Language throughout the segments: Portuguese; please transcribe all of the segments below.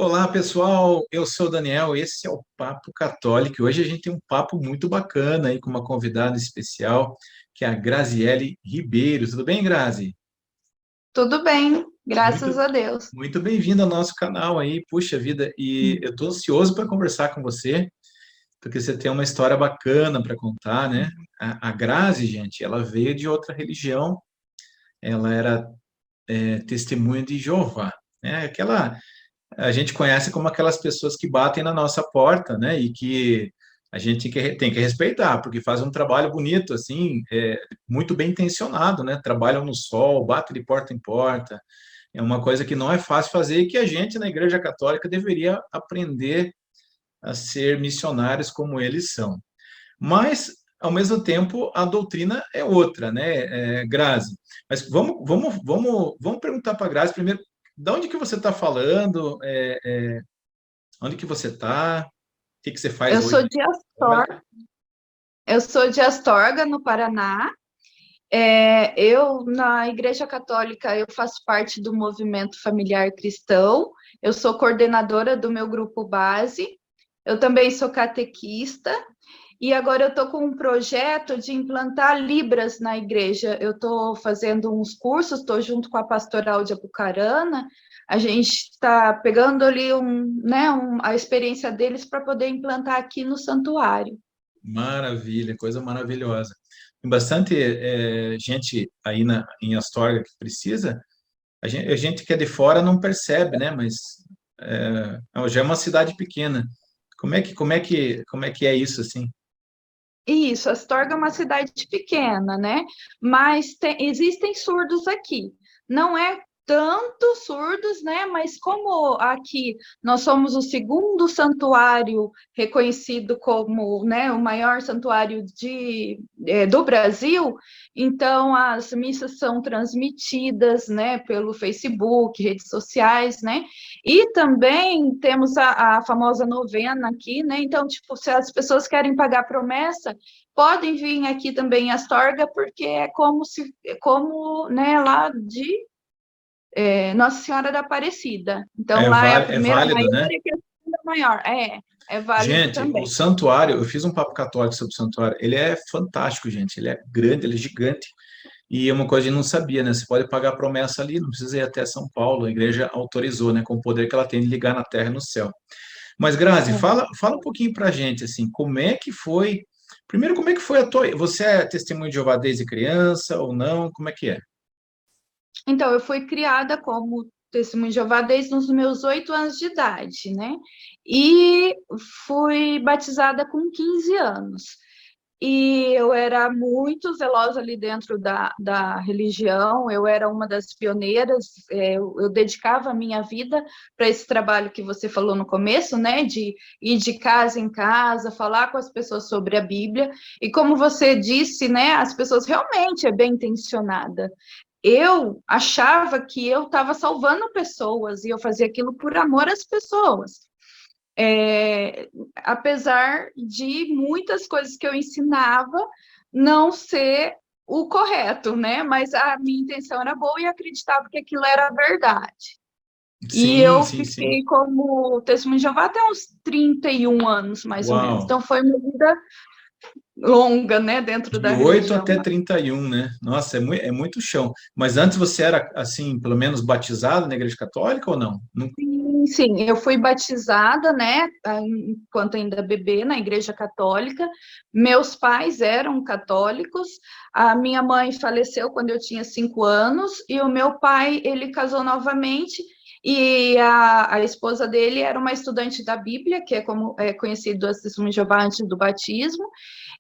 Olá, pessoal. Eu sou o Daniel. Esse é o Papo Católico. E hoje a gente tem um papo muito bacana aí com uma convidada especial, que é a Graziele Ribeiro. Tudo bem, Grazi? Tudo bem, graças Muito, a Deus. muito bem-vinda ao nosso canal aí. Puxa vida, e eu estou ansioso para conversar com você, porque você tem uma história bacana para contar, né? A Grazi, gente, ela veio de outra religião. Ela era testemunha de Jeová, né? Aquela a gente conhece como aquelas pessoas que batem na nossa porta, né? E que a gente tem que respeitar, porque fazem um trabalho bonito, assim, muito bem intencionado, né? Trabalham no sol, batem de porta em porta. É uma coisa que não é fácil fazer e que a gente, na Igreja Católica, deveria aprender a ser missionários como eles são. Mas, ao mesmo tempo, a doutrina é outra, né, Grazi? Mas vamos perguntar para a Grazi primeiro, de onde que você está falando? Onde que você está? O que que você faz Eu hoje sou na de Igreja Astorga, Católica? eu sou de Astorga, no Paraná. Eu, na Igreja Católica, eu faço parte do movimento familiar cristão. Eu sou coordenadora do meu grupo base. Eu também sou catequista. E agora eu estou com um projeto de implantar Libras na igreja. Eu estou fazendo uns cursos, estou junto com a Pastoral de Apucarana. A gente está pegando ali a experiência deles para poder implantar aqui no santuário. Maravilha, coisa maravilhosa. Tem bastante gente aí em Astorga que precisa. A gente que é de fora não percebe, né? Mas já é uma cidade pequena. Como é que é isso assim? Isso, Astorga é uma cidade pequena, né? Mas existem surdos aqui. Não é tanto surdos, né? Mas como aqui nós somos o segundo santuário reconhecido como, né, o maior santuário do Brasil, então as missas são transmitidas, né, pelo Facebook, redes sociais, né? E também temos a famosa novena aqui, né? Então, tipo, se as pessoas querem pagar promessa, podem vir aqui também em Astorga, porque como, né, lá de Nossa Senhora da Aparecida. Então, lá é a É primeira válido, maior né? e a segunda maior. É válido Gente, o também. santuário, eu fiz um papo católico sobre o santuário, ele é fantástico, gente, ele é grande, ele é gigante, e é uma coisa que a gente não sabia, né? Você pode pagar promessa ali, não precisa ir até São Paulo, a igreja autorizou, né? Com o poder que ela tem de ligar na terra e no céu. Mas, Grazi, fala um pouquinho pra gente, assim, como é que foi, primeiro, como é que foi você é testemunho de Jeová desde criança ou não? Como é que é? Então, eu fui criada como testemunha de Jeová desde os meus 8 anos de idade, né? E fui batizada com 15 anos. E eu era muito zelosa ali dentro da religião, eu era uma das pioneiras, eu dedicava a minha vida para esse trabalho que você falou no começo, né, de ir de casa em casa, falar com as pessoas sobre a Bíblia, e como você disse, né, as pessoas realmente é bem intencionada. Eu achava que eu estava salvando pessoas, e eu fazia aquilo por amor às pessoas. É, apesar de muitas coisas que eu ensinava não ser o correto, né? Mas a minha intenção era boa e acreditava que aquilo era verdade. E Sim, eu sim, sim. fiquei como testemunha de Jeová até uns 31 anos, mais ou menos. Uau! Então foi uma vida longa, né, dentro De da 8 religião. até 31, né? Nossa, é muito chão. Mas antes você era, assim, pelo menos batizado na Igreja Católica ou não? Sim, sim, eu fui batizada, né, enquanto ainda bebê, na Igreja Católica. Meus pais eram católicos. A minha mãe faleceu quando eu tinha 5 anos e o meu pai, ele casou novamente e a esposa dele era uma estudante da Bíblia, que é como é conhecido as Testemunhas de Jeová antes do batismo.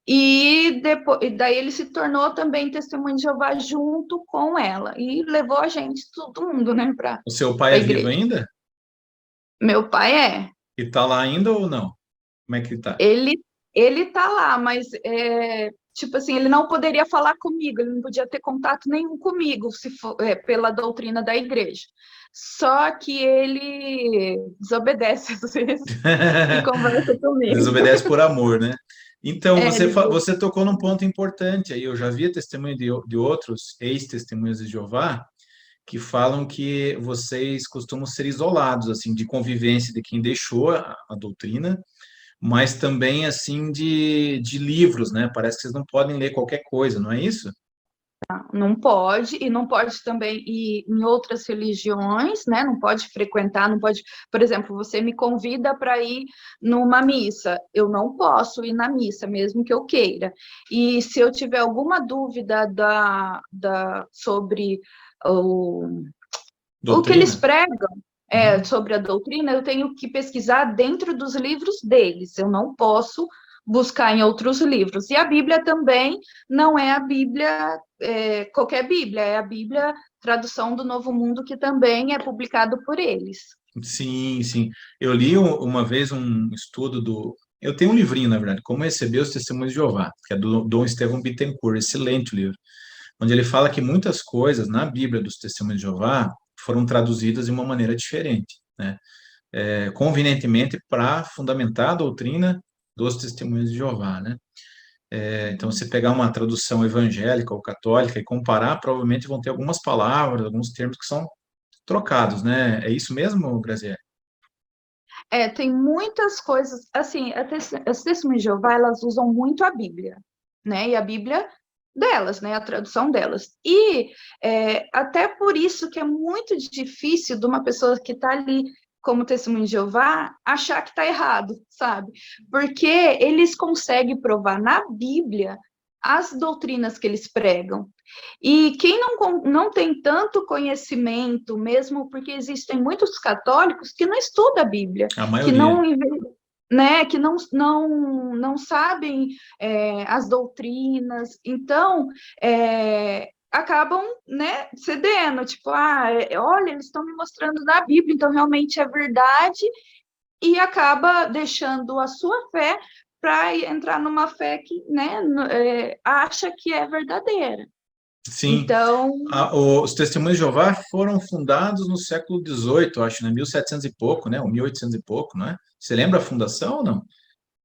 E depois, e daí ele se tornou também testemunho de Jeová junto com ela e levou a gente, todo mundo, né, para O seu pai a é vivo igreja. ainda? Meu pai E tá lá ainda ou não? Como é que tá? ele, ele tá lá, mas tipo assim, ele não poderia falar comigo, ele não podia ter contato nenhum comigo, se for, pela doutrina da igreja. Só que ele desobedece às vezes e conversa comigo. Desobedece por amor, né? Então, Ele você tocou num ponto importante aí. Eu já vi testemunho de outros ex-testemunhas de Jeová que falam que vocês costumam ser isolados, assim, de convivência de quem deixou a doutrina, mas também, assim, de livros, né? Parece que vocês não podem ler qualquer coisa, não é isso? Não pode, e não pode também ir em outras religiões, né? Não pode frequentar, não pode, por exemplo, você me convida para ir numa missa, eu não posso ir na missa, mesmo que eu queira. E se eu tiver alguma dúvida sobre o, o que eles Doutrina? pregam, Uhum. sobre a doutrina, eu tenho que pesquisar dentro dos livros deles, eu não posso buscar em outros livros. E a Bíblia também não é a Bíblia, qualquer Bíblia, é a Bíblia, tradução do Novo Mundo, que também é publicado por eles. Sim, sim. Eu li uma vez um estudo do. Eu tenho um livrinho, na verdade, Como Receber os Testemunhos de Jeová, que é do Dom Estevão Bittencourt, excelente livro, onde ele fala que muitas coisas na Bíblia dos Testemunhos de Jeová foram traduzidas de uma maneira diferente, né? Convenientemente para fundamentar a doutrina dos Testemunhos de Jeová, né? Então, se pegar uma tradução evangélica ou católica e comparar, provavelmente vão ter algumas palavras, alguns termos que são trocados, né? É isso mesmo, Graziele? Tem muitas coisas, assim, as testemunhas de Jeová, elas usam muito a Bíblia, né? E a Bíblia delas, né? A tradução delas. E até por isso que é muito difícil de uma pessoa que está ali como testemunho de Jeová achar que está errado, sabe? Porque eles conseguem provar na Bíblia as doutrinas que eles pregam. E quem não tem tanto conhecimento, mesmo porque existem muitos católicos que não estudam a Bíblia, A que maioria. não, né, que não sabem as doutrinas, então acabam, né, cedendo, tipo, olha, eles estão me mostrando na Bíblia, então realmente é verdade, e acaba deixando a sua fé para entrar numa fé que, né, acha que é verdadeira. Sim, Então, os Testemunhos de Jeová foram fundados no século XVIII, acho, né? 1700 e pouco, né? Ou 1800 e pouco, não é? Você lembra a fundação ou não?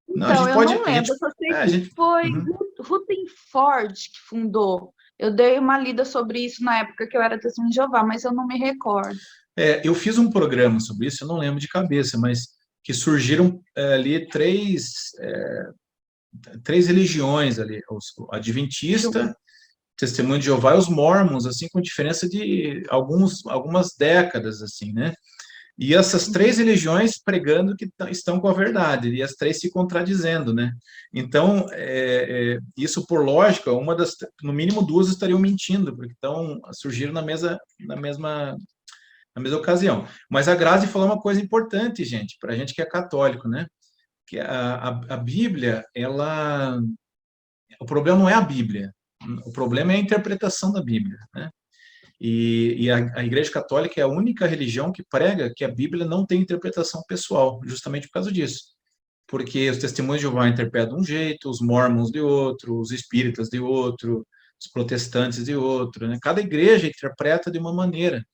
Não, a gente eu pode, não lembro, eu só sei a que gente, foi uhum. Rutherford que fundou. Eu dei uma lida sobre isso na época que eu era testemunha de Jeová, mas eu não me recordo. Eu fiz um programa sobre isso, eu não lembro de cabeça, mas que surgiram ali três religiões ali, o Adventista, Testemunho de Jeová e os Mormons, assim, com diferença de algumas décadas, assim, né? E essas três Uhum. religiões pregando que estão com a verdade, e as três se contradizendo, né? Então, isso por lógica, no mínimo duas estariam mentindo, porque surgiram na mesma ocasião. Mas a Grazi falou uma coisa importante, gente, para a gente que é católico, né? Que a Bíblia, o problema não é a Bíblia, o problema é a interpretação da Bíblia, né? E a Igreja Católica é a única religião que prega que a Bíblia não tem interpretação pessoal, justamente por causa disso. Porque os testemunhos de Jeová interpretam de um jeito, os mormons de outro, os espíritas de outro, os protestantes de outro, né? Cada igreja interpreta de uma maneira.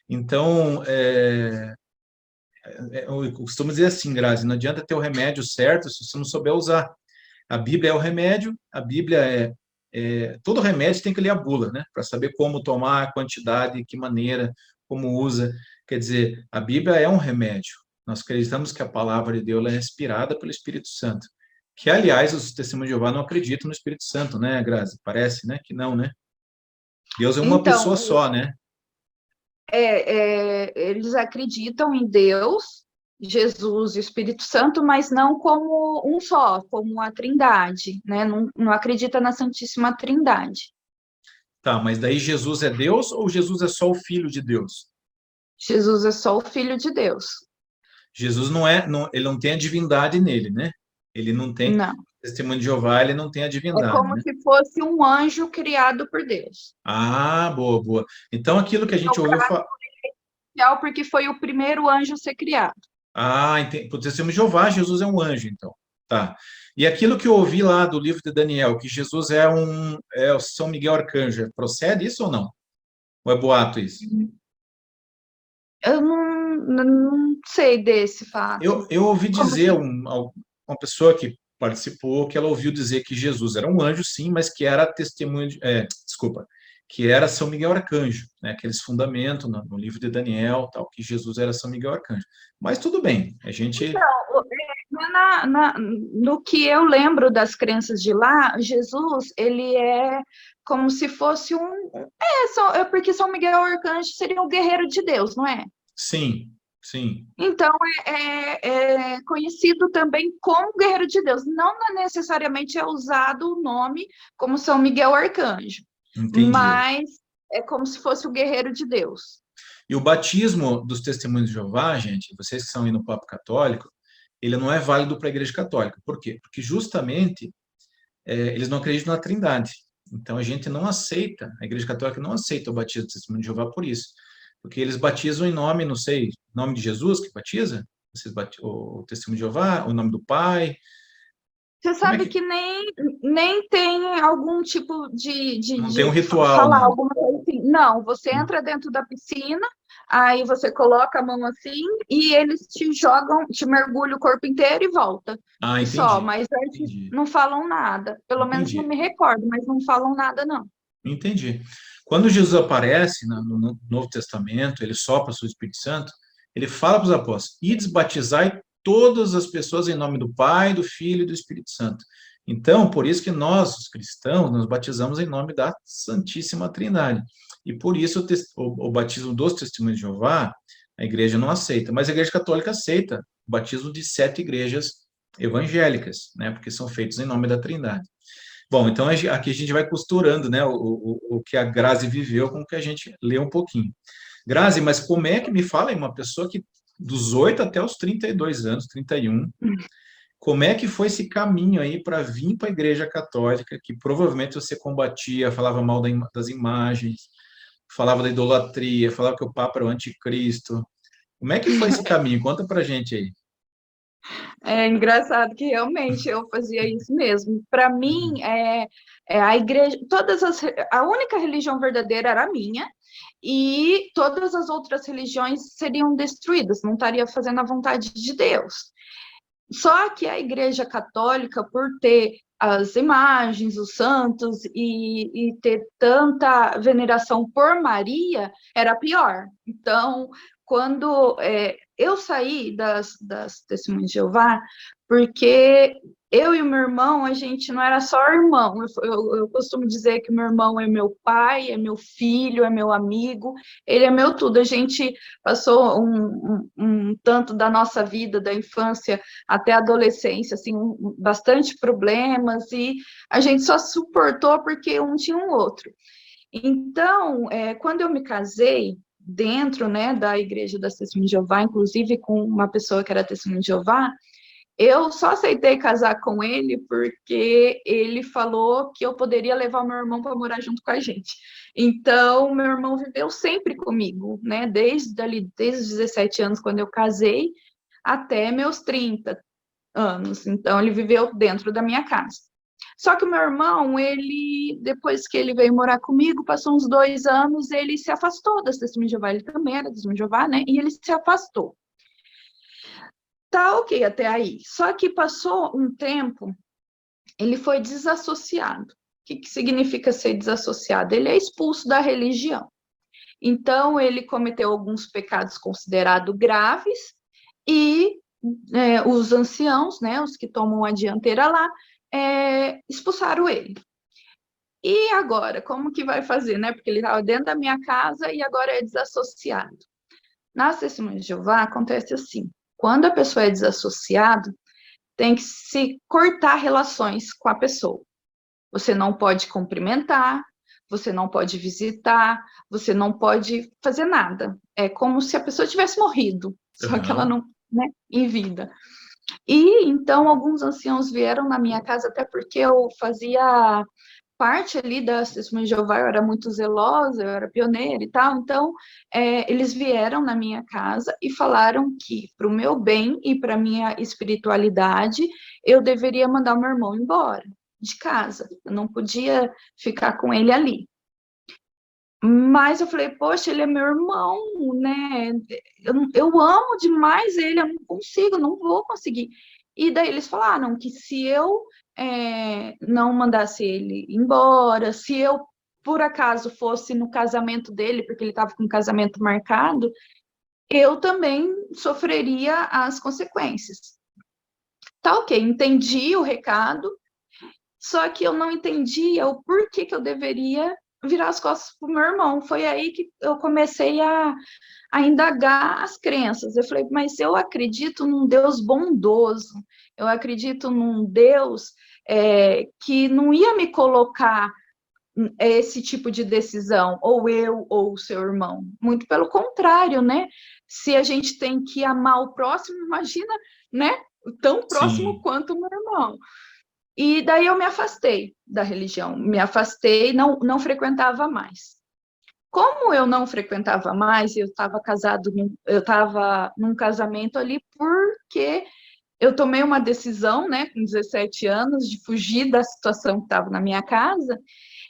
Então, eu costumo dizer assim, Grazi, não adianta ter o remédio certo se você não souber usar. A Bíblia é o remédio, a Bíblia todo remédio tem que ler a bula, né? Para saber como tomar, a quantidade, que maneira, como usa. Quer dizer, a Bíblia é um remédio. Nós acreditamos que a palavra de Deus é inspirada pelo Espírito Santo. Que, aliás, os testemunhos de Jeová não acreditam no Espírito Santo, né, Grazi? Parece, né? Que não, né? Deus é uma pessoa Então, só, né? eles acreditam em Deus, Jesus e o Espírito Santo, mas não como um só, como a Trindade, né? Não acredita na Santíssima Trindade. Tá, mas daí Jesus é Deus ou Jesus é só o Filho de Deus? Jesus é só o Filho de Deus. Jesus ele não tem a divindade nele, né? Ele não tem, Não. testemunho de Jeová, ele não tem a É divindade, como né? se fosse um anjo criado por Deus. Ah, boa, boa. Então, aquilo que a gente No ouviu falar. caso, porque foi o primeiro anjo a ser criado. Ah, entendi. Por testemunho de Jeová, Jesus é um anjo, então. Tá. E aquilo que eu ouvi lá do livro de Daniel, que Jesus é o São Miguel Arcanjo, procede isso ou não? Ou é boato isso? Eu não sei desse fato. Eu ouvi Como dizer, assim? uma pessoa que participou, que ela ouviu dizer que Jesus era um anjo, sim, mas que era testemunho desculpa, que era São Miguel Arcanjo, né? Que eles fundamentam no livro de Daniel, tal, que Jesus era São Miguel Arcanjo. Mas tudo bem, a gente No que eu lembro das crenças de lá, Jesus, ele é como se fosse porque São Miguel Arcanjo seria o guerreiro de Deus, não é? sim, sim, Então, é conhecido também como guerreiro de Deus. Não necessariamente é usado o nome como São Miguel Arcanjo, entendi. mas é como se fosse o guerreiro de Deus. E o batismo dos testemunhos de Jeová, gente, vocês que são aí no Papo Católico, ele não é válido para a Igreja Católica. Por quê? Porque justamente eles não acreditam na Trindade. Então a gente não aceita, a Igreja Católica não aceita o batismo do testemunho de Jeová por isso. Porque eles batizam em nome, não sei, nome de Jesus que batiza? Vocês o testemunho de Jeová, o nome do Pai? Você Como é sabe que que nem tem algum tipo não tem um de ritual, falar né? alguma coisa assim. Não, você entra dentro da piscina, aí você coloca a mão assim e eles te jogam, te mergulham o corpo inteiro e volta. Ah, E só, entendi. mas antes Entendi. não falam nada. Pelo menos não Entendi. me recordo, mas não falam nada, não. Entendi. Quando Jesus aparece no Novo Testamento, ele sopra o seu Espírito Santo, ele fala para os apóstolos: ides batizai todas as pessoas em nome do Pai, do Filho e do Espírito Santo. Então, por isso que nós, os cristãos, nos batizamos em nome da Santíssima Trindade. E por isso o batismo dos testemunhos de Jeová, a igreja não aceita, mas a igreja católica aceita o batismo de 7 igrejas evangélicas, né, porque são feitos em nome da Trindade. Bom, então aqui a gente vai costurando, né, o que a Grazi viveu com o que a gente lê um pouquinho. Grazi, mas como é que me fala aí, uma pessoa que dos 8 até os 32 anos, 31, como é que foi esse caminho aí para vir para a Igreja Católica, que provavelmente você combatia, falava mal das imagens, falava da idolatria, falava que o Papa era o anticristo. Como é que foi esse caminho? Conta pra gente aí. É engraçado que realmente eu fazia isso mesmo. Para mim, a igreja, a única religião verdadeira era a minha, e todas as outras religiões seriam destruídas, não estaria fazendo a vontade de Deus. Só que a Igreja Católica, por ter as imagens, os santos e ter tanta veneração por Maria, era pior. Então, quando eu saí das Testemunhas de Jeová, porque eu e o meu irmão, a gente não era só irmão. Eu costumo dizer que meu irmão é meu pai, é meu filho, é meu amigo, ele é meu tudo. A gente passou um tanto da nossa vida, da infância até a adolescência, assim, bastante problemas, e a gente só suportou porque um tinha um outro. Então, quando eu me casei, dentro, né, da Igreja das Testemunhas de Jeová, inclusive com uma pessoa que era Testemunha de Jeová, eu só aceitei casar com ele porque ele falou que eu poderia levar meu irmão para morar junto com a gente. Então, meu irmão viveu sempre comigo, né? Desde os 17 anos, quando eu casei, até meus 30 anos. Então, ele viveu dentro da minha casa. Só que o meu irmão, ele, depois que ele veio morar comigo, passou uns 2 anos, ele se afastou das Testemunhas de Jeová. Ele também era Testemunha de Jeová, né? E ele se afastou. Tá ok até aí. Só que passou um tempo, ele foi desassociado. O que significa ser desassociado? Ele é expulso da religião. Então, ele cometeu alguns pecados considerados graves e os anciãos, né, os que tomam a dianteira lá, expulsaram ele. E agora, como que vai fazer, né? Porque ele estava dentro da minha casa e agora é desassociado. Nas Testemunhas de Jeová acontece assim: quando a pessoa é desassociada, tem que se cortar relações com a pessoa. Você não pode cumprimentar, você não pode visitar, você não pode fazer nada. É como se a pessoa tivesse morrido, só que ela Aham. não, né, em vida. E então alguns anciãos vieram na minha casa, até porque eu fazia parte ali da Testemunha de Jeová, eu era muito zelosa, eu era pioneira e tal, então eles vieram na minha casa e falaram que para o meu bem e para a minha espiritualidade, eu deveria mandar o meu irmão embora de casa, eu não podia ficar com ele ali. Mas eu falei, poxa, ele é meu irmão, né? Eu amo demais ele, eu não consigo, não vou conseguir. E daí eles falaram que se eu não mandasse ele embora, se eu por acaso fosse no casamento dele, porque ele estava com um casamento marcado, eu também sofreria as consequências. Tá, ok, entendi o recado, só que eu não entendia o porquê que eu deveria virar as costas para o meu irmão. Foi aí que eu comecei a indagar as crenças. Eu falei, mas eu acredito num Deus bondoso, eu acredito num Deus que não ia me colocar esse tipo de decisão, ou eu ou o seu irmão. Muito pelo contrário, né? Se a gente tem que amar o próximo, imagina, né? Tão próximo Sim. quanto o meu irmão. E daí eu me afastei da religião, me afastei, não frequentava mais. Como eu não frequentava mais, eu estava num casamento ali porque eu tomei uma decisão, né, com 17 anos, de fugir da situação que estava na minha casa.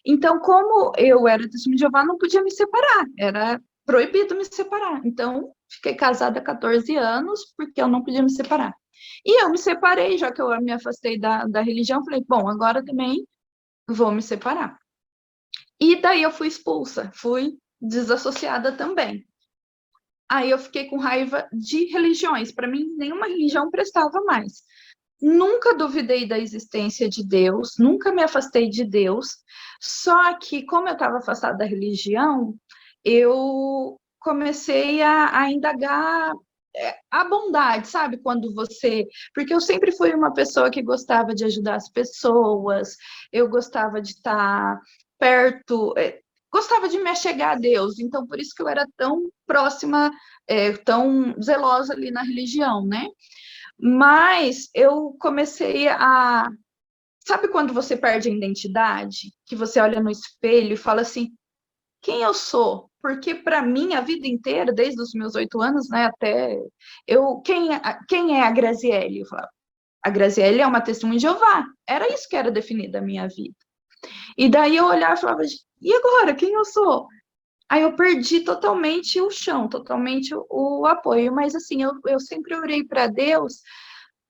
Então, como eu era testemunha de Jeová, não podia me separar, era proibido me separar. Então, fiquei casada há 14 anos porque eu não podia me separar. E eu me separei, já que eu me afastei da religião, falei, bom, agora também vou me separar. E daí eu fui expulsa, fui desassociada também. Aí eu fiquei com raiva de religiões. Para mim, nenhuma religião prestava mais. Nunca duvidei da existência de Deus, nunca me afastei de Deus. Só que, como eu estava afastada da religião, eu comecei a indagar a bondade, sabe? Quando você. Porque eu sempre fui uma pessoa que gostava de ajudar as pessoas, eu gostava de estar perto, gostava de me achegar a Deus, então por isso que eu era tão próxima, tão zelosa ali na religião, né? Mas eu comecei a. Sabe quando você perde a identidade? Que você olha no espelho e fala assim: quem eu sou? Porque para mim, a vida inteira, desde os meus 8 anos, né, até eu. Quem é a Graziele? Eu falava, a Graziele é uma testemunha de Jeová. Era isso que era definido a minha vida. E daí eu olhava e falava: e agora? Quem eu sou? Aí eu perdi totalmente o chão, totalmente o apoio. Mas assim, eu sempre orei para Deus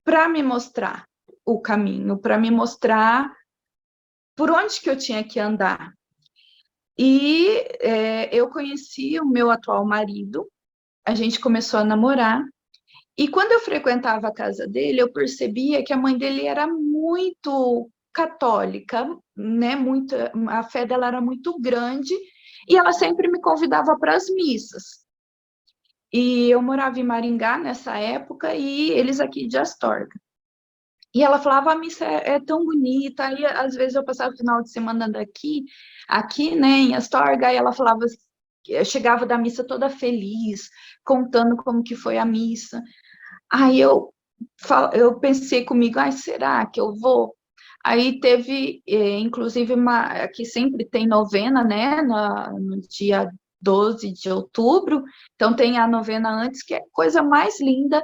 para me mostrar o caminho, para me mostrar por onde que eu tinha que andar. E eu conheci o meu atual marido, a gente começou a namorar, e quando eu frequentava a casa dele, eu percebia que a mãe dele era muito católica, né? Muito, a fé dela era muito grande, e ela sempre me convidava para as missas. E eu morava em Maringá nessa época, e eles aqui de Astorga. E ela falava, a missa é tão bonita, aí às vezes eu passava o final de semana aqui, né, em Astorga, e ela falava, eu chegava da missa toda feliz, contando como que foi a missa. Aí eu pensei comigo, ai, será que eu vou? Aí teve, inclusive, aqui sempre tem novena, né, no dia 12 de outubro, então tem a novena antes, que é coisa mais linda.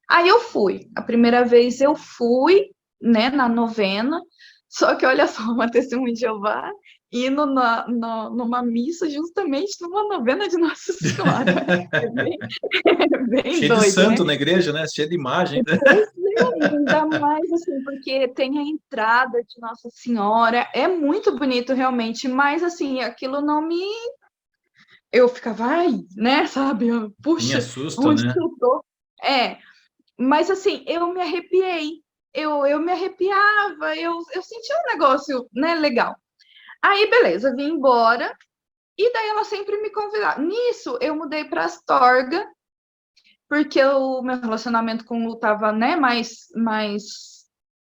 Aí eu fui, a primeira vez eu fui, né, na novena, só que olha só, uma testemunha de Jeová indo numa missa justamente numa novena de Nossa Senhora. É bem, é bem Cheio de doido, né? santo na igreja, né? Cheio de imagem. Pois é, ainda mais assim, porque tem a entrada de Nossa Senhora, é muito bonito realmente, mas assim, aquilo não me. Eu ficava, ai, né, sabe? Me Puxa, assusta, onde né? que eu tô? Mas assim, eu me arrepiei, eu me arrepiava, eu sentia um negócio, né, legal. Aí, beleza, vim embora, e daí ela sempre me convidava. Nisso, eu mudei para Astorga, porque o meu relacionamento com o Lu estava, né, mais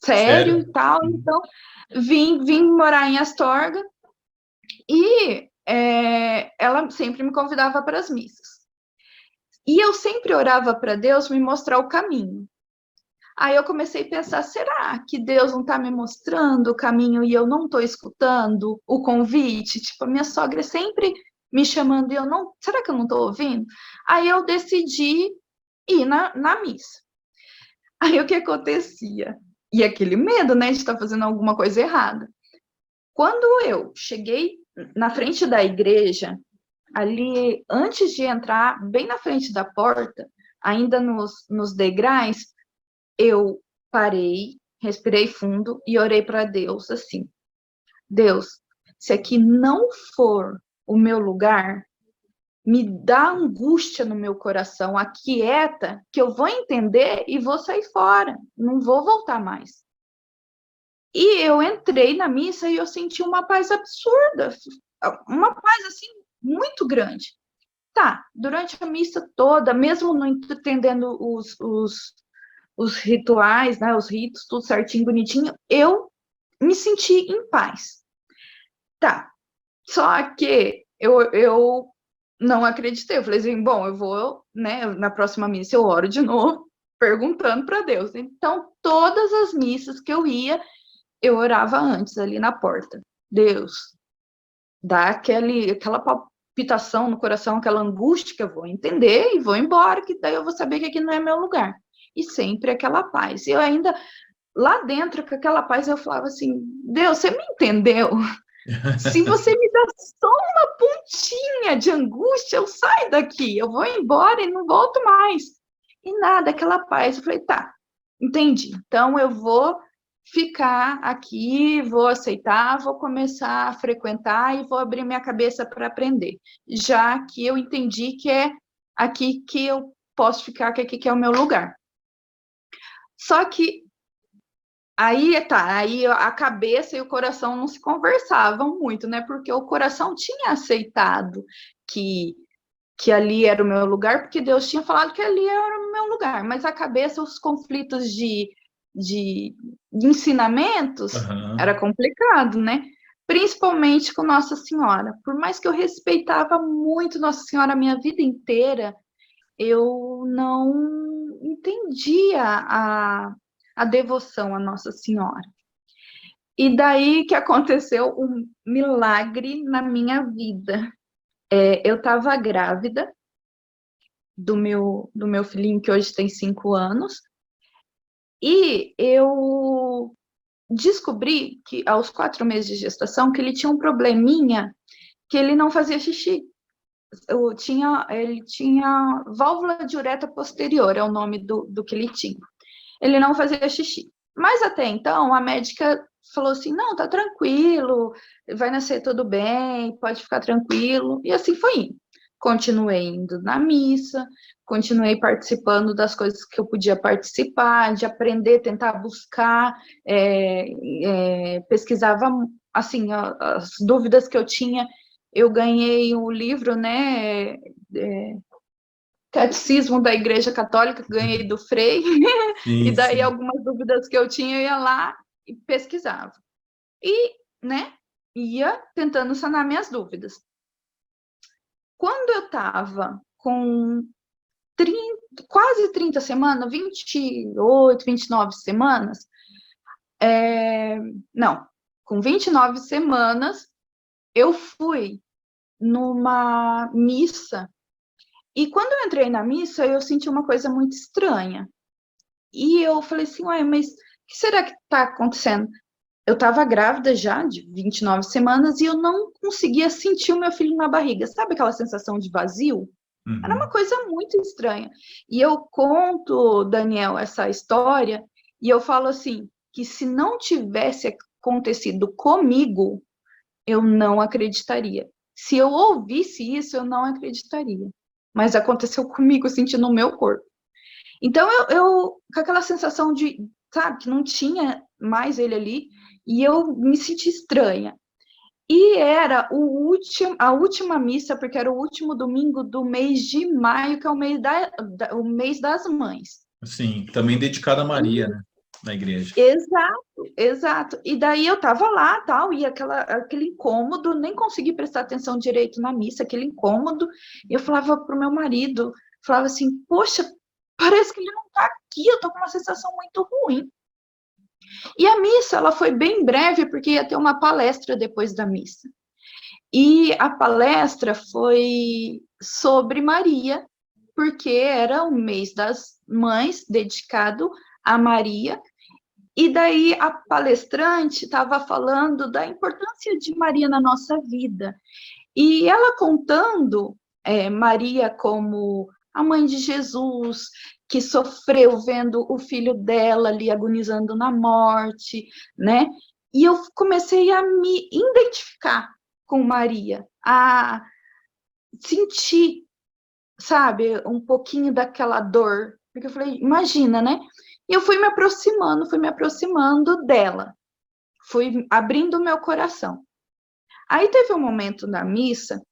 sério Sério? e tal, então vim morar em Astorga, e ela sempre me convidava para as missas. E eu sempre orava para Deus me mostrar o caminho. Aí eu comecei a pensar, será que Deus não está me mostrando o caminho e eu não estou escutando o convite? Tipo, a minha sogra sempre me chamando e eu não, será que eu não estou ouvindo? Aí eu decidi ir na missa. Aí o que acontecia? E aquele medo, né, de estar fazendo alguma coisa errada. Quando eu cheguei na frente da igreja, ali antes de entrar, bem na frente da porta, ainda nos degraus, eu parei, respirei fundo e orei para Deus assim: Deus, se aqui não for o meu lugar, me dá angústia no meu coração, aquieta, que eu vou entender e vou sair fora, não vou voltar mais. E eu entrei na missa e eu senti uma paz absurda, uma paz, assim, muito grande. Tá, durante a missa toda, mesmo não entendendo os rituais, né, os ritos, tudo certinho, bonitinho, eu me senti em paz. Tá, só que eu não acreditei. Eu falei assim, bom, eu vou, né, na próxima missa eu oro de novo, perguntando para Deus. Então, todas as missas que eu ia, eu orava antes, ali na porta. Deus, dá aquela palpitação no coração, aquela angústia que eu vou entender e vou embora, que daí eu vou saber que aqui não é meu lugar. E sempre aquela paz. Eu ainda, lá dentro, com aquela paz, eu falava assim, Deus, você me entendeu? Se você me dá só uma pontinha de angústia, eu saio daqui, eu vou embora e não volto mais. E nada, aquela paz. Eu falei, tá, entendi. Então eu vou ficar aqui, vou aceitar, vou começar a frequentar e vou abrir minha cabeça para aprender. Já que eu entendi que é aqui que eu posso ficar, que aqui que é o meu lugar. Só que aí a cabeça e o coração não se conversavam muito, né? Porque o coração tinha aceitado que ali era o meu lugar, porque Deus tinha falado que ali era o meu lugar, mas a cabeça, os conflitos de ensinamentos, era complicado, né? Principalmente com Nossa Senhora. Por mais que eu respeitava muito Nossa Senhora a minha vida inteira, eu não entendia a devoção a Nossa Senhora. E daí que aconteceu um milagre na minha vida. Eu estava grávida do meu filhinho, que hoje tem 5 anos, e eu descobri que, aos 4 meses de gestação, que ele tinha um probleminha, que ele não fazia xixi. Ele tinha válvula de uretra posterior, é o nome do que ele tinha. Ele não fazia xixi. Mas até então, a médica falou assim, não, tá tranquilo, vai nascer tudo bem, pode ficar tranquilo. E assim foi indo. Continuei indo na missa, continuei participando das coisas que eu podia participar, de aprender, tentar buscar, pesquisava, assim, as dúvidas que eu tinha. Eu ganhei o livro, né, Catecismo da Igreja Católica, que ganhei do Frei, Sim, e daí sim. algumas dúvidas que eu tinha, eu ia lá e pesquisava. E, né, ia tentando sanar minhas dúvidas. Quando eu estava com quase 30 semanas, 28, 29 semanas, não, com 29 semanas, eu fui numa missa. E quando eu entrei na missa, eu senti uma coisa muito estranha. E eu falei assim, ué, mas o que será que está acontecendo? Eu estava grávida já, de 29 semanas, e eu não conseguia sentir o meu filho na barriga. Sabe aquela sensação de vazio? Era uma coisa muito estranha. E eu conto, Daniel, essa história, e eu falo assim, que se não tivesse acontecido comigo, eu não acreditaria. Se eu ouvisse isso, eu não acreditaria. Mas aconteceu comigo, eu senti no meu corpo. Então, eu com aquela sensação de, sabe, que não tinha mais ele ali, e eu me senti estranha. E era a última missa, porque era o último domingo do mês de maio, que é o mês das mães. Sim, também dedicado a Maria, né? Na igreja. Exato, exato. E daí eu tava lá, tal, e aquele incômodo, nem consegui prestar atenção direito na missa, aquele incômodo, e eu falava pro meu marido, falava assim, poxa, parece que ele não tá aqui, eu tô com uma sensação muito ruim. E a missa, ela foi bem breve, porque ia ter uma palestra depois da missa. E a palestra foi sobre Maria, porque era o mês das mães dedicado a Maria. E daí a palestrante estava falando da importância de Maria na nossa vida. E ela contando Maria como a mãe de Jesus, que sofreu vendo o filho dela ali agonizando na morte, né? E eu comecei a me identificar com Maria, a sentir, sabe, um pouquinho daquela dor. Porque eu falei, imagina, né? E eu fui me aproximando dela. Fui abrindo o meu coração. Aí teve um momento na missa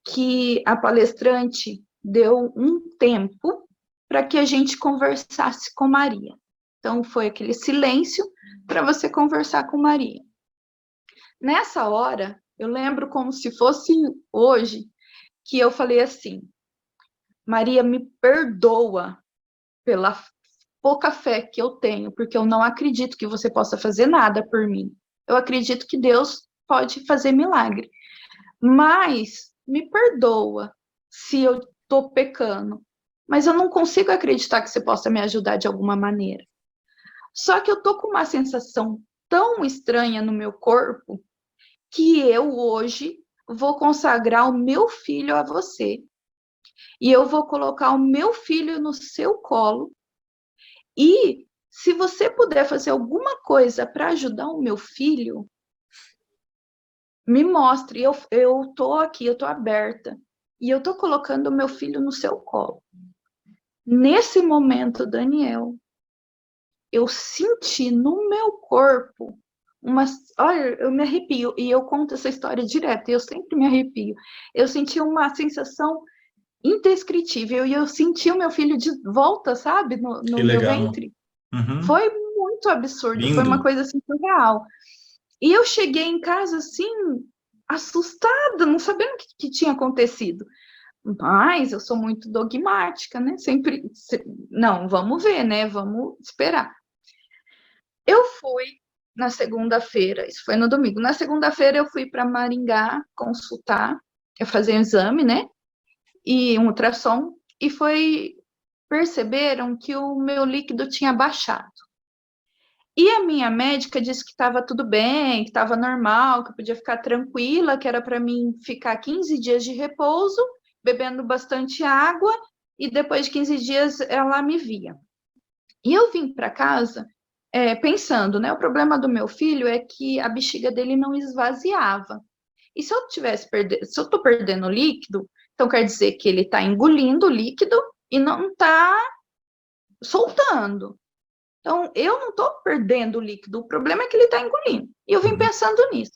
que a palestrante deu um tempo para que a gente conversasse com Maria. Então, foi aquele silêncio para você conversar com Maria. Nessa hora, eu lembro como se fosse hoje, que eu falei assim, Maria, me perdoa pela pouca fé que eu tenho, porque eu não acredito que você possa fazer nada por mim. Eu acredito que Deus pode fazer milagre. Mas me perdoa se eu estou pecando. Mas eu não consigo acreditar que você possa me ajudar de alguma maneira. Só que eu tô com uma sensação tão estranha no meu corpo que eu hoje vou consagrar o meu filho a você. E eu vou colocar o meu filho no seu colo. E se você puder fazer alguma coisa para ajudar o meu filho, me mostre. Eu tô aqui, eu tô aberta. E eu tô colocando o meu filho no seu colo. Nesse momento, Daniel, eu senti no meu corpo uma. Olha, eu me arrepio, e eu conto essa história direto, e eu sempre me arrepio. Eu senti uma sensação indescritível, e eu senti o meu filho de volta, sabe, Que no meu legal. ventre. Uhum. Foi muito absurdo, foi uma Lindo. coisa assim surreal. E eu cheguei em casa assim, assustada, não sabendo o que tinha acontecido. Mas eu sou muito dogmática, né? Sempre, não, vamos ver, né? Vamos esperar. Eu fui na segunda-feira, isso foi no domingo. Na segunda-feira eu fui para Maringá consultar, eu fazer um exame, né? E um ultrassom, e perceberam que o meu líquido tinha baixado. E a minha médica disse que estava tudo bem, que estava normal, que eu podia ficar tranquila, que era para mim ficar 15 dias de repouso, bebendo bastante água, e depois de 15 dias ela me via. E eu vim para casa pensando, né? O problema do meu filho é que a bexiga dele não esvaziava. E se eu se eu estou perdendo líquido, então quer dizer que ele está engolindo o líquido e não está soltando. Então, eu não estou perdendo o líquido, o problema é que ele está engolindo. E eu vim Uhum. pensando nisso.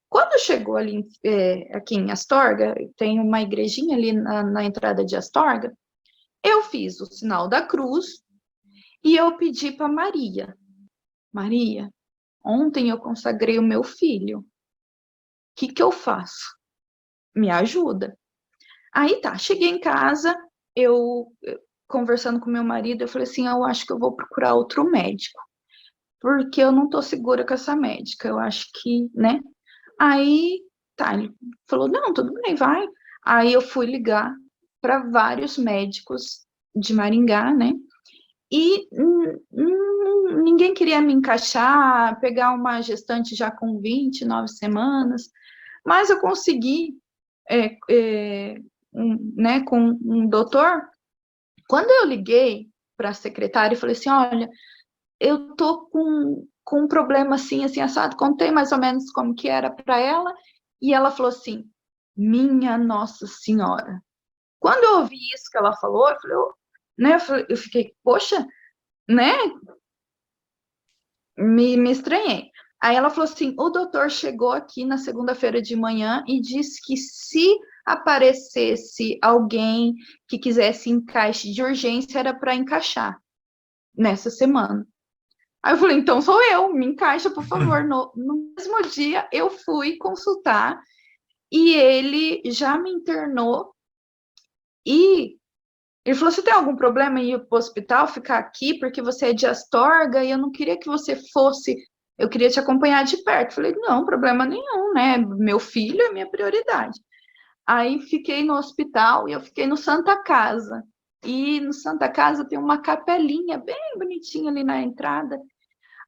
Quando chegou ali, aqui em Astorga, tem uma igrejinha ali na entrada de Astorga, eu fiz o sinal da cruz e eu pedi para Maria, Maria, ontem eu consagrei o meu filho, o que eu faço? Me ajuda. Aí tá, cheguei em casa, conversando com meu marido, eu falei assim, eu acho que eu vou procurar outro médico, porque eu não tô segura com essa médica, eu acho que, né? Aí, tá, ele falou, não, tudo bem, vai. Aí eu fui ligar para vários médicos de Maringá, né? E ninguém queria me encaixar, pegar uma gestante já com 29 semanas, mas eu consegui, né, com um doutor. Quando eu liguei para a secretária e falei assim, olha, eu tô com um problema assim, assim, assado, contei mais ou menos como que era para ela, e ela falou assim, minha Nossa Senhora. Quando eu ouvi isso que ela falou, eu falei, né, eu fiquei, poxa, né, me estranhei. Aí ela falou assim, o doutor chegou aqui na segunda-feira de manhã e disse que se aparecesse alguém que quisesse encaixe de urgência, era para encaixar nessa semana. Aí eu falei, então sou eu, me encaixa, por favor. No mesmo dia, eu fui consultar e ele já me internou e ele falou, você tem algum problema em ir para o hospital, ficar aqui, porque você é de Astorga e eu não queria que você fosse, eu queria te acompanhar de perto. Eu falei, não, problema nenhum, né? Meu filho é minha prioridade. Aí fiquei no hospital e eu fiquei no Santa Casa. E no Santa Casa tem uma capelinha bem bonitinha ali na entrada.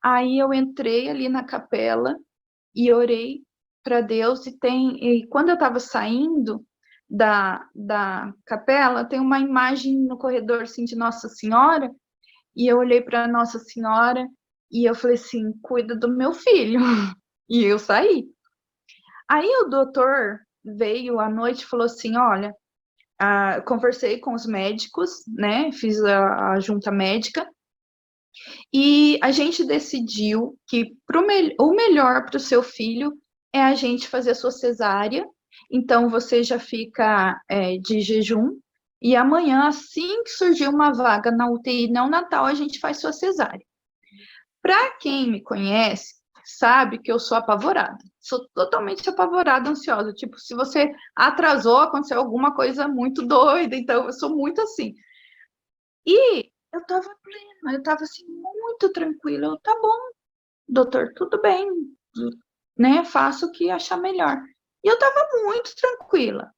Aí eu entrei ali na capela e orei para Deus e quando eu estava saindo da capela, tem uma imagem no corredor assim, de Nossa Senhora, e eu olhei para Nossa Senhora e eu falei assim, cuida do meu filho. E eu saí. Aí o doutor veio à noite e falou assim: olha, conversei com os médicos, né? Fiz a junta médica e a gente decidiu que o melhor para o seu filho é a gente fazer a sua cesárea. Então você já fica de jejum e amanhã, assim que surgir uma vaga na UTI neonatal, a gente faz sua cesárea. Para quem me conhece, sabe que eu sou apavorada. Sou totalmente apavorada, ansiosa. Tipo, se você atrasou, aconteceu alguma coisa muito doida. Então, eu sou muito assim. E eu tava plena, eu tava assim, muito tranquila. Tá bom, doutor, tudo bem, né? Faço o que achar melhor. E eu tava muito tranquila.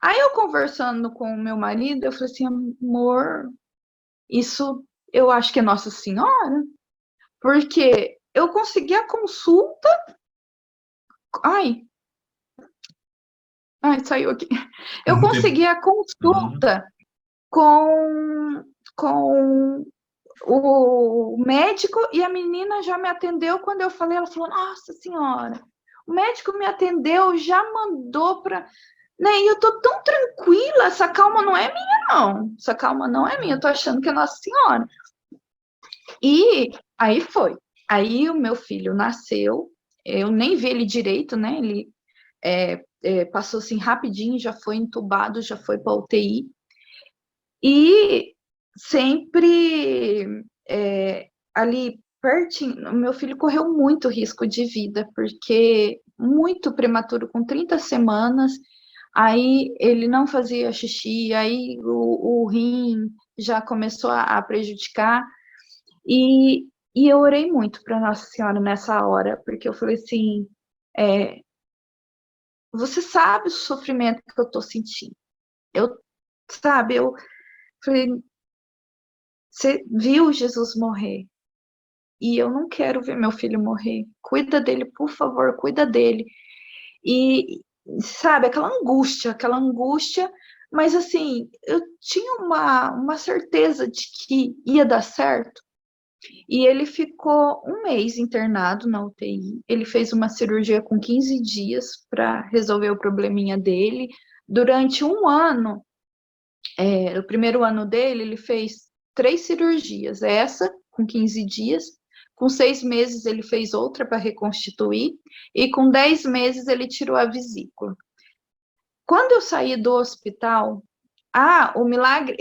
Aí eu conversando com o meu marido, eu falei assim, amor, isso eu acho que é Nossa Senhora, porque eu consegui a consulta. Ai, saiu aqui. Eu Não tem- consegui a Uhum. consulta com o médico e a menina já me atendeu quando eu falei. Ela falou: Nossa Senhora, o médico me atendeu, já mandou para. Né? E eu tô tão tranquila, essa calma não é minha, não. Essa calma não é minha, eu tô achando que é Nossa Senhora. E aí foi. Aí o meu filho nasceu, eu nem vi ele direito, né? Ele passou assim rapidinho, já foi entubado, já foi para UTI. E sempre ali pertinho, meu filho correu muito risco de vida, porque muito prematuro, com 30 semanas, aí ele não fazia xixi, aí o rim já começou a prejudicar. E eu orei muito para Nossa Senhora nessa hora, porque eu falei assim: é, você sabe o sofrimento que eu estou sentindo. Eu, sabe, eu falei, você viu Jesus morrer e eu não quero ver meu filho morrer. Cuida dele, por favor, cuida dele. E, sabe, aquela angústia, mas assim, eu tinha uma certeza de que ia dar certo. E ele ficou um mês internado na UTI. Ele fez uma cirurgia com 15 dias para resolver o probleminha dele. Durante um ano, o primeiro ano dele, ele fez 3 cirurgias. Essa, com 15 dias. Com 6 meses, ele fez outra para reconstituir. E com 10 meses, ele tirou a vesícula. Quando eu saí do hospital, o milagre.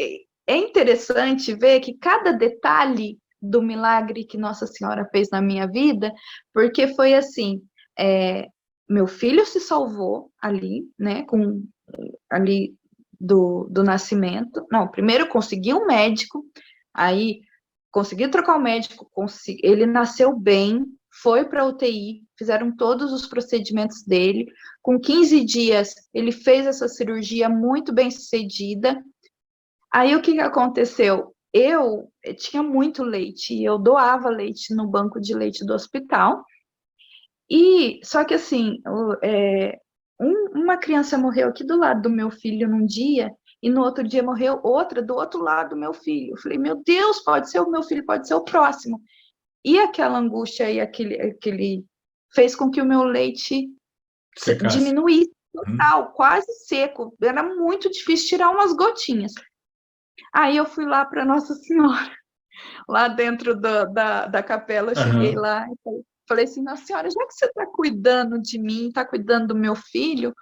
É interessante ver que cada detalhe do milagre que Nossa Senhora fez na minha vida, porque foi assim: meu filho se salvou ali, né, ali do nascimento. Não, primeiro consegui um médico, aí consegui trocar o médico, ele nasceu bem, foi para a UTI, fizeram todos os procedimentos dele. Com 15 dias, ele fez essa cirurgia muito bem sucedida. Aí o que aconteceu? Eu tinha muito leite, e eu doava leite no banco de leite do hospital. E só que assim, uma criança morreu aqui do lado do meu filho num dia, e no outro dia morreu outra do outro lado do meu filho. Eu falei, meu Deus, pode ser o meu filho, pode ser o próximo. E aquela angústia e aquele fez com que o meu leite Secasse. diminuísse Uhum. total, quase seco. Era muito difícil tirar umas gotinhas. Aí eu fui lá para Nossa Senhora, lá dentro da capela, eu cheguei Aham. lá e falei assim: Nossa Senhora, já que você está cuidando de mim, está cuidando do meu filho,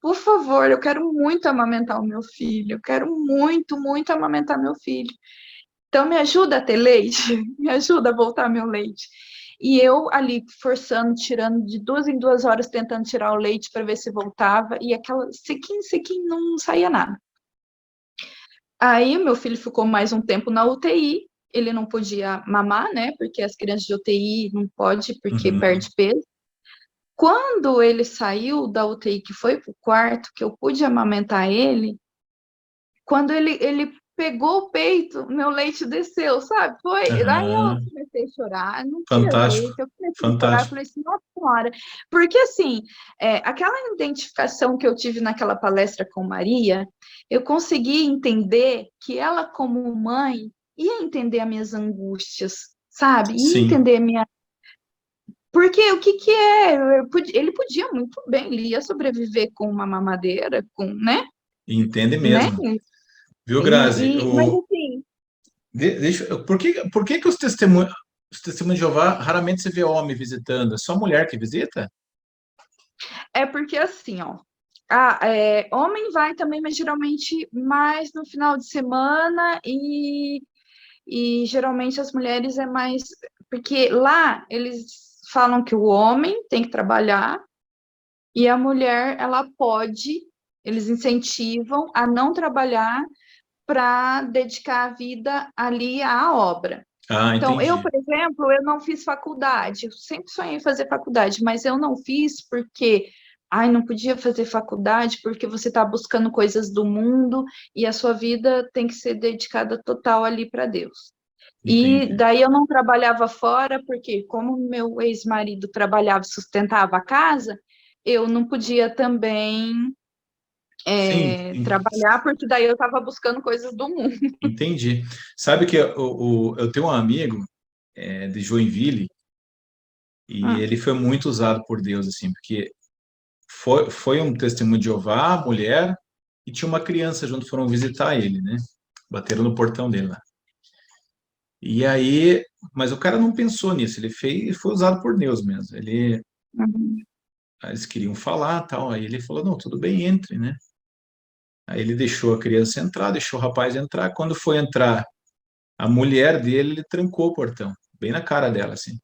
por favor, eu quero muito amamentar o meu filho, eu quero muito, muito amamentar meu filho. Então, me ajuda a ter leite, me ajuda a voltar meu leite. E eu ali forçando, tirando de 2 em 2 horas, tentando tirar o leite para ver se voltava, e aquela sequinho, sequinho, não saía nada. Aí meu filho ficou mais um tempo na UTI, ele não podia mamar, né? Porque as crianças de UTI não pode, porque Uhum. perde peso. Quando ele saiu da UTI, que foi pro quarto, que eu pude amamentar ele, quando ele pegou o peito, meu leite desceu, sabe? Foi. Aí eu Aham. comecei a chorar, não tinha Fantástico. jeito, eu comecei a chorar, eu Fantástico. falei assim, nossa senhora, porque assim, aquela identificação que eu tive naquela palestra com Maria, eu consegui entender que ela, como mãe, ia entender as minhas angústias, sabe? Ia Sim. entender a minha. Porque o que que é? Ele podia muito bem, ele ia sobreviver com uma mamadeira, com, Entende né? mesmo. Viu, Grazi? Mas assim, Por que que os testemunhos de Jeová raramente se vê homem visitando? É só mulher que visita? é porque assim, ó, homem vai também, mas geralmente mais no final de semana e geralmente as mulheres é mais, porque lá eles falam que o homem tem que trabalhar e a mulher, ela pode, eles incentivam a não trabalhar para dedicar a vida ali à obra. Ah, Então, eu, entendi. por exemplo, eu não fiz faculdade. Eu sempre sonhei em fazer faculdade, mas eu não fiz porque, ai, não podia fazer faculdade porque você está buscando coisas do mundo e a sua vida tem que ser dedicada total ali para Deus. E Entendi. daí eu não trabalhava fora porque, como meu ex-marido trabalhava e sustentava a casa, eu não podia também Sim, trabalhar porque daí eu estava buscando coisas do mundo. entendi. Sabe que eu tenho um amigo de Joinville e Ah, ele foi muito usado por Deus, assim, porque foi um testemunho de Jeová, mulher, e tinha uma criança junto, foram visitar ele, né? Bateram no portão dele lá. E aí, mas o cara não pensou nisso, ele fez, foi usado por Deus mesmo. uhum. Eles queriam falar, tal, aí ele falou, não, tudo bem, entre, né? Aí ele deixou a criança entrar, deixou o rapaz entrar. Quando foi entrar a mulher dele, ele trancou o portão, bem na cara dela, assim.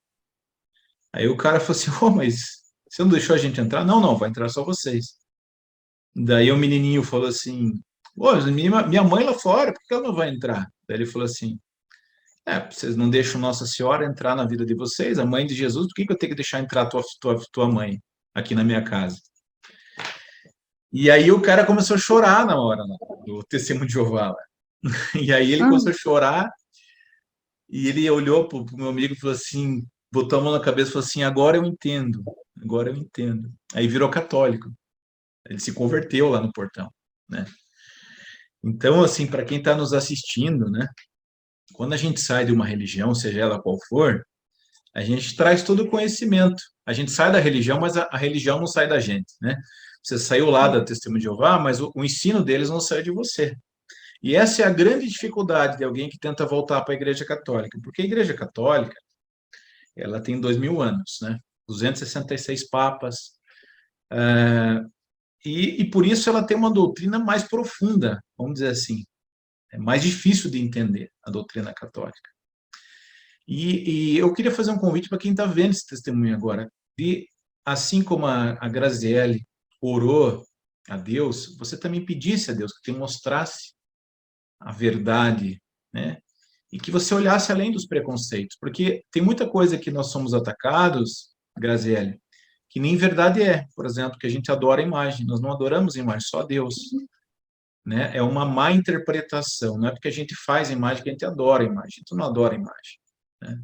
Aí o cara falou assim, ô, mas você não deixou a gente entrar? Não, não, vai entrar só vocês. Daí o menininho falou assim, ô, minha mãe lá fora, por que ela não vai entrar? Daí ele falou assim, vocês não deixam Nossa Senhora entrar na vida de vocês, a mãe de Jesus, por que que eu tenho que deixar entrar tua mãe aqui na minha casa? E aí o cara começou a chorar na hora, lá, do testemunho de Jeová. Lá. E aí ele começou Hum, a chorar e ele olhou pro meu amigo e falou assim, botou a mão na cabeça e falou assim, agora eu entendo, agora eu entendo. Aí virou católico, ele se converteu lá no portão, né? Então, assim, para quem está nos assistindo, né? Quando a gente sai de uma religião, seja ela qual for, a gente traz todo o conhecimento. A gente sai da religião, mas a religião não sai da gente, né? Você saiu lá da Testemunho de Jeová, mas o ensino deles não saiu de você. E essa é a grande dificuldade de alguém que tenta voltar para a Igreja Católica, porque a Igreja Católica, ela tem 2000 anos, né? 266 papas, e por isso ela tem uma doutrina mais profunda, vamos dizer assim. É mais difícil de entender a doutrina católica. E eu queria fazer um convite para quem está vendo esse testemunho agora, de, assim como a Graziele orou a Deus, você também pedisse a Deus que te mostrasse a verdade, né? E que você olhasse além dos preconceitos, porque tem muita coisa que nós somos atacados, Graziele, que nem verdade é. Por exemplo, que a gente adora a imagem, nós não adoramos a imagem, só a Deus, né? É uma má interpretação, não é porque a gente faz a imagem que a gente adora a imagem, a gente não adora a imagem, né?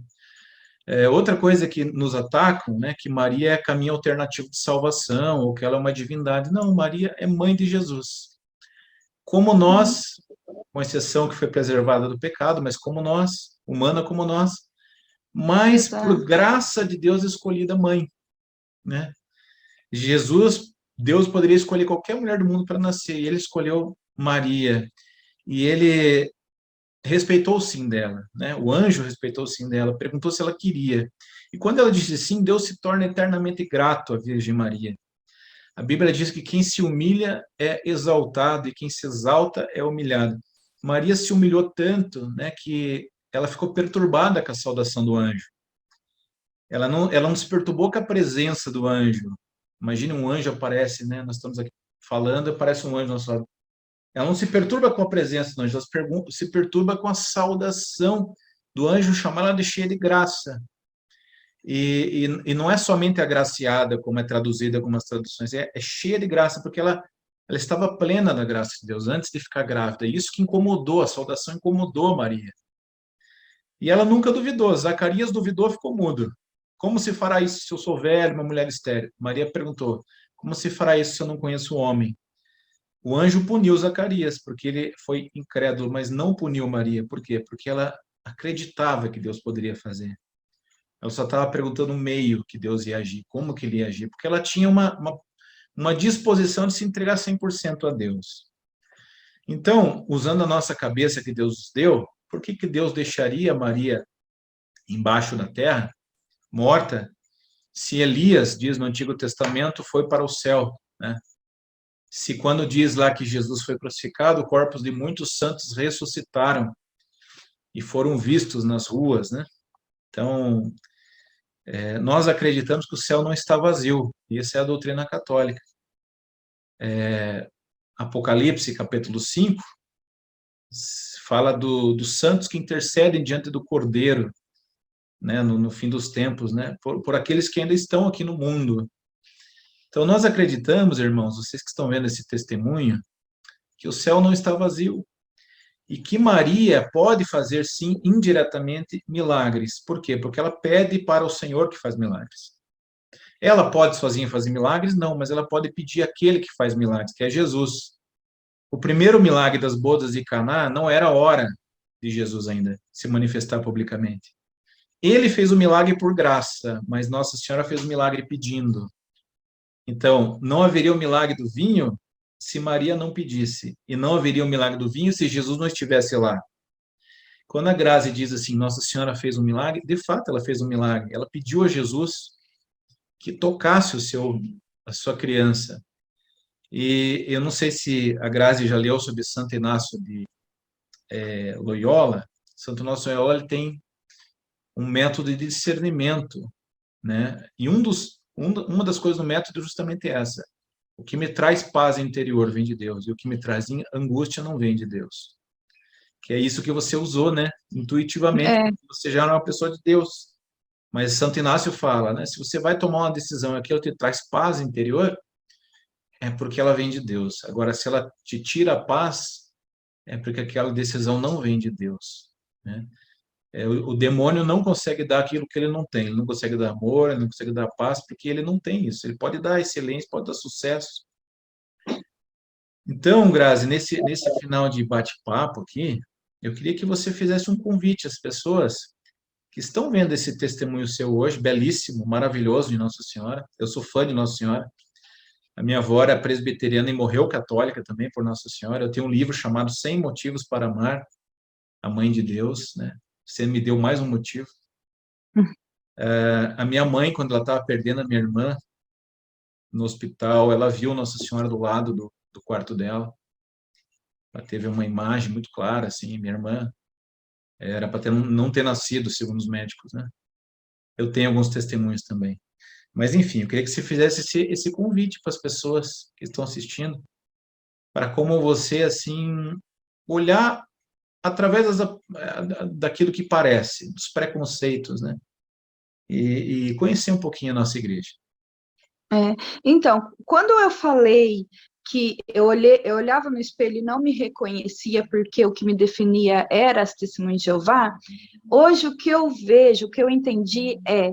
Outra coisa que nos atacam, né, que Maria é caminho alternativo de salvação, ou que ela é uma divindade. Não, Maria é mãe de Jesus. Como uhum, nós, com exceção que foi preservada do pecado, mas como nós, humana como nós, mas por exato. graça de Deus escolhida mãe, né? Jesus, Deus poderia escolher qualquer mulher do mundo para nascer, e ele escolheu Maria. E ele respeitou o sim dela, né? O anjo respeitou o sim dela, perguntou se ela queria. E quando ela disse sim, Deus se torna eternamente grato à Virgem Maria. A Bíblia diz que quem se humilha é exaltado e quem se exalta é humilhado. Maria se humilhou tanto, né, que ela ficou perturbada com a saudação do anjo. Ela não se perturbou com a presença do anjo. Imagine um anjo aparece, né? Nós estamos aqui falando, aparece um anjo na nosso lado. Ela não se perturba com a presença do anjo, ela se perturba com a saudação do anjo, chamar ela de cheia de graça. E não é somente agraciada, como é traduzida em algumas traduções, é cheia de graça, porque ela estava plena da graça de Deus antes de ficar grávida. E isso que incomodou, a saudação incomodou Maria. E ela nunca duvidou. Zacarias duvidou, ficou mudo. Como se fará isso se eu sou velho, uma mulher estéril? Maria perguntou: como se fará isso se eu não conheço o homem? O anjo puniu Zacarias, porque ele foi incrédulo, mas não puniu Maria. Por quê? Porque ela acreditava que Deus poderia fazer. Ela só estava perguntando o meio que Deus ia agir, como que ele ia agir, porque ela tinha uma disposição de se entregar 100% a Deus. Então, usando a nossa cabeça que Deus nos deu, por que que Deus deixaria Maria embaixo da terra, morta, se Elias, diz no Antigo Testamento, foi para o céu, né? Se quando diz lá que Jesus foi crucificado, corpos de muitos santos ressuscitaram e foram vistos nas ruas, né? Então, nós acreditamos que o céu não está vazio, e essa é a doutrina católica. Apocalipse, capítulo 5, fala dos santos que intercedem diante do Cordeiro, né, no fim dos tempos, né, por aqueles que ainda estão aqui no mundo. Então, nós acreditamos, irmãos, vocês que estão vendo esse testemunho, que o céu não está vazio e que Maria pode fazer, sim, indiretamente, milagres. Por quê? Porque ela pede para o Senhor que faz milagres. Ela pode sozinha fazer milagres? Não, mas ela pode pedir àquele que faz milagres, que é Jesus. O primeiro milagre das bodas de Caná não era a hora de Jesus ainda se manifestar publicamente. Ele fez o milagre por graça, mas Nossa Senhora fez o milagre pedindo. Então, não haveria o milagre do vinho se Maria não pedisse, e não haveria o milagre do vinho se Jesus não estivesse lá. Quando a Grazi diz assim, Nossa Senhora fez um milagre, de fato ela fez um milagre. Ela pediu a Jesus que tocasse a sua criança. E eu não sei se a Grazi já leu sobre Santo Inácio de Loyola. Santo Inácio de Loyola ele tem um método de discernimento, né? E uma das coisas do método é justamente essa. O que me traz paz interior vem de Deus, e o que me traz angústia não vem de Deus. Que é isso que você usou, né? Intuitivamente, É, porque você já era uma pessoa de Deus. Mas Santo Inácio fala, né? Se você vai tomar uma decisão e aquilo te traz paz interior, é porque ela vem de Deus. Agora, se ela te tira a paz, é porque aquela decisão não vem de Deus, né? O demônio não consegue dar aquilo que ele não tem. Ele não consegue dar amor, ele não consegue dar paz, porque ele não tem isso. Ele pode dar excelência, pode dar sucesso. Então, Grazi, nesse final de bate-papo aqui, eu queria que você fizesse um convite às pessoas que estão vendo esse testemunho seu hoje, belíssimo, maravilhoso de Nossa Senhora. Eu sou fã de Nossa Senhora. A minha avó era presbiteriana e morreu católica também por Nossa Senhora. Eu tenho um livro chamado 100 Motivos para Amar a Mãe de Deus, né? Você me deu mais um motivo. A minha mãe, quando ela estava perdendo a minha irmã no hospital, ela viu Nossa Senhora do lado do quarto dela. Ela teve uma imagem muito clara, assim, minha irmã era para não ter nascido, segundo os médicos, né? Eu tenho alguns testemunhos também. Mas, enfim, eu queria que você fizesse esse convite para as pessoas que estão assistindo, para como você, assim, olhar através daquilo que parece, dos preconceitos, né? E conhecer um pouquinho a nossa igreja. é. Então, quando eu falei que eu olhava no espelho e não me reconhecia porque o que me definia era as testemunhas de Jeová, hoje o que eu vejo, o que eu entendi é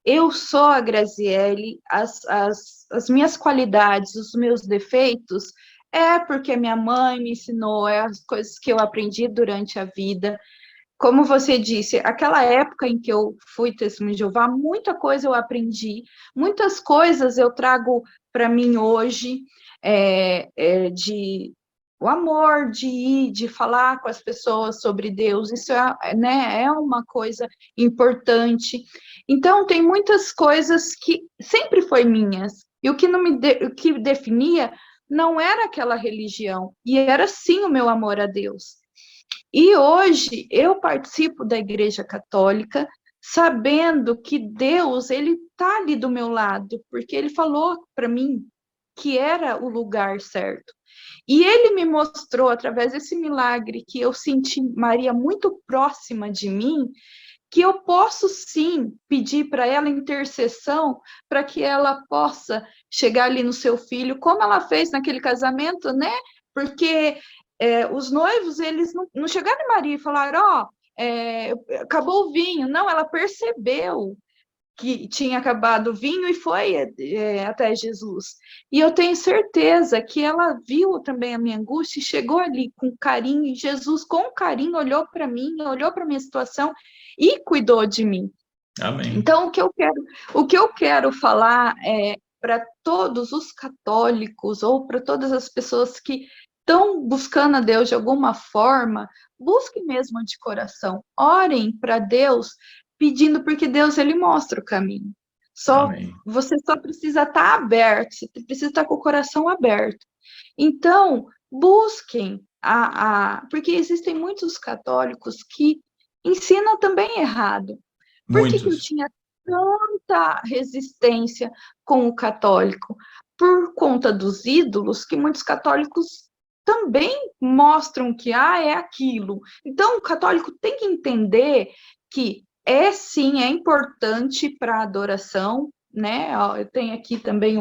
eu sou a Graziele, as minhas qualidades, os meus defeitos, é porque minha mãe me ensinou, é as coisas que eu aprendi durante a vida. Como você disse, aquela época em que eu fui testemunha de Jeová, muita coisa eu aprendi, muitas coisas eu trago para mim hoje, de o amor, de ir, de falar com as pessoas sobre Deus, isso né, é uma coisa importante. Então, tem muitas coisas que sempre foi minhas, e o que, não o que definia não era aquela religião, e era sim o meu amor a Deus. E hoje eu participo da Igreja Católica, sabendo que Deus ele está ali do meu lado, porque Ele falou para mim que era o lugar certo. E Ele me mostrou através desse milagre que eu senti Maria muito próxima de mim, que eu posso sim pedir para ela intercessão para que ela possa chegar ali no seu filho, como ela fez naquele casamento, né? Porque os noivos, eles não chegaram em Maria e falaram, ó, acabou o vinho. Não, ela percebeu que tinha acabado o vinho e foi até Jesus. E eu tenho certeza que ela viu também a minha angústia e chegou ali com carinho, e Jesus com carinho olhou para mim, olhou para a minha situação e cuidou de mim. Amém. Então, o que eu quero falar é para todos os católicos ou para todas as pessoas que estão buscando a Deus de alguma forma, busquem mesmo de coração, orem para Deus, pedindo porque Deus ele mostra o caminho. Amém. Você só precisa estar aberto, você precisa estar com o coração aberto. Então, busquem porque existem muitos católicos que ensinam também errado. Por que que eu Muitos. tinha tanta resistência com o católico? Por conta dos ídolos que muitos católicos também mostram que é aquilo. Então, o católico tem que entender que sim, é importante para a adoração, né? Ó, eu tenho aqui também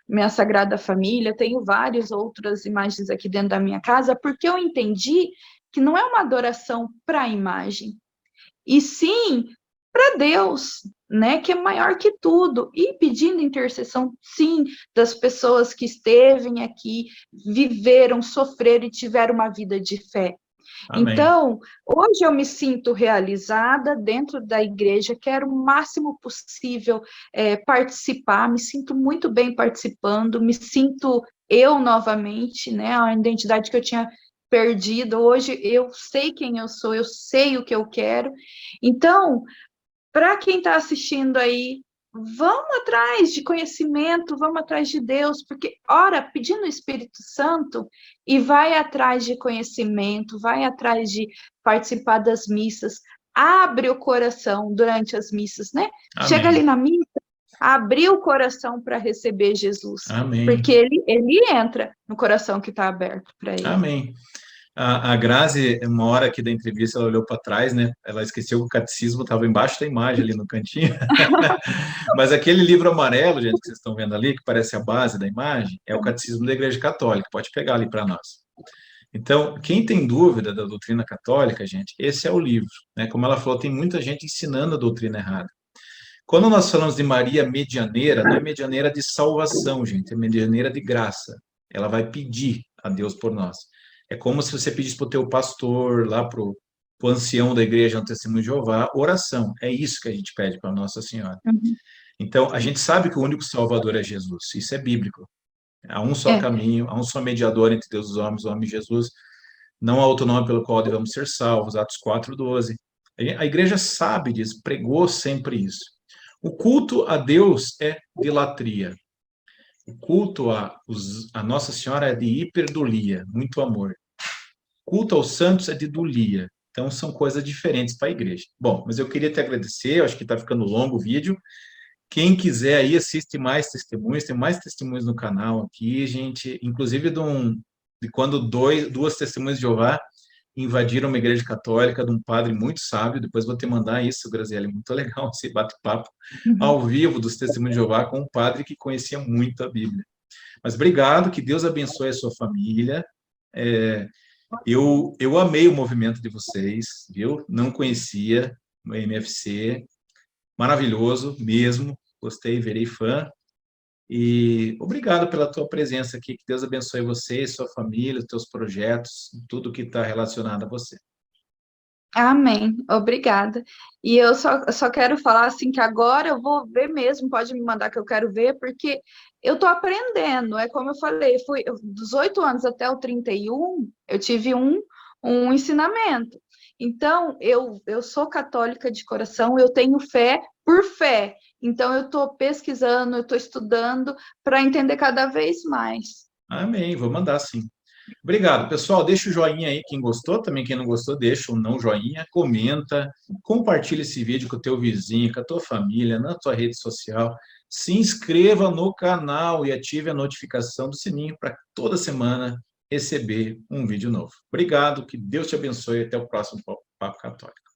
minha Sagrada Família, tenho várias outras imagens aqui dentro da minha casa, porque eu entendi que não é uma adoração para a imagem, e sim para Deus, né, que é maior que tudo, e pedindo intercessão, sim, das pessoas que estevem aqui, viveram, sofreram e tiveram uma vida de fé. Amém. Então, hoje eu me sinto realizada dentro da igreja, quero o máximo possível participar, me sinto muito bem participando, me sinto eu novamente, né, a identidade que eu tinha perdido. Hoje eu sei quem eu sei o que eu quero. Então, para quem está assistindo aí, vamos atrás de conhecimento, vamos atrás de Deus, porque ora pedindo o Espírito Santo e vai atrás de conhecimento, vai atrás de participar das missas, abre o coração durante as missas, né? Chega ali Amém. na missa, abrir o coração para receber Jesus, Amém. porque ele entra no coração que está aberto para ele. Amém. A Grazi, uma hora aqui da entrevista, ela olhou para trás, né? Ela esqueceu que o catecismo estava embaixo da imagem ali no cantinho. Mas aquele livro amarelo, gente, que vocês estão vendo ali, que parece a base da imagem, é o Catecismo da Igreja Católica. Pode pegar ali para nós. Então, quem tem dúvida da doutrina católica, gente, esse é o livro, né? Como ela falou, tem muita gente ensinando a doutrina errada. Quando nós falamos de Maria medianeira, não é medianeira de salvação, gente, é medianeira de graça. Ela vai pedir a Deus por nós. É como se você pedisse para o teu pastor, lá para o ancião da igreja, no Testemunho de Jeová, oração. É isso que a gente pede para Nossa Senhora. Uhum. Então, a gente sabe que o único Salvador é Jesus. Isso é bíblico. Há um só É, caminho, há um só mediador entre Deus e os homens, o homem Jesus. Não há outro nome pelo qual devemos ser salvos. Atos 4:12. A igreja sabe disso, pregou sempre isso. O culto a Deus é idolatria. O culto a Nossa Senhora é de hiperdulia, muito amor. Culto aos santos é de dulia. Então, são coisas diferentes para a igreja. Bom, mas eu queria te agradecer, eu acho que está ficando longo o vídeo. Quem quiser aí, assiste mais testemunhos, tem mais testemunhos no canal aqui, gente, inclusive de quando duas testemunhas de Jeová invadiram uma igreja católica de um padre muito sábio. Depois vou te mandar isso, Graziele, muito legal esse bate-papo uhum. ao vivo dos testemunhos de Jeová com um padre que conhecia muito a Bíblia. Mas obrigado, que Deus abençoe a sua família. Eu amei o movimento de vocês, viu? Não conhecia o MFC, maravilhoso mesmo, gostei, virei fã. E obrigado pela tua presença aqui, que Deus abençoe você, sua família, os teus projetos, tudo que está relacionado a você. Amém, obrigada. E eu só quero falar assim que agora eu vou ver mesmo, pode me mandar que eu quero ver, porque eu estou aprendendo. É como eu falei, dos 8 anos até o 31, eu tive um ensinamento. Então, eu sou católica de coração, eu tenho fé por fé. Então, eu estou pesquisando, eu estou estudando para entender cada vez mais. Amém, vou mandar sim. Obrigado, pessoal. Deixa o joinha aí, quem gostou, também quem não gostou, deixa o não joinha, comenta, compartilha esse vídeo com o teu vizinho, com a tua família, na tua rede social. Se inscreva no canal e ative a notificação do sininho para toda semana receber um vídeo novo. Obrigado, que Deus te abençoe e até o próximo Papo Católico.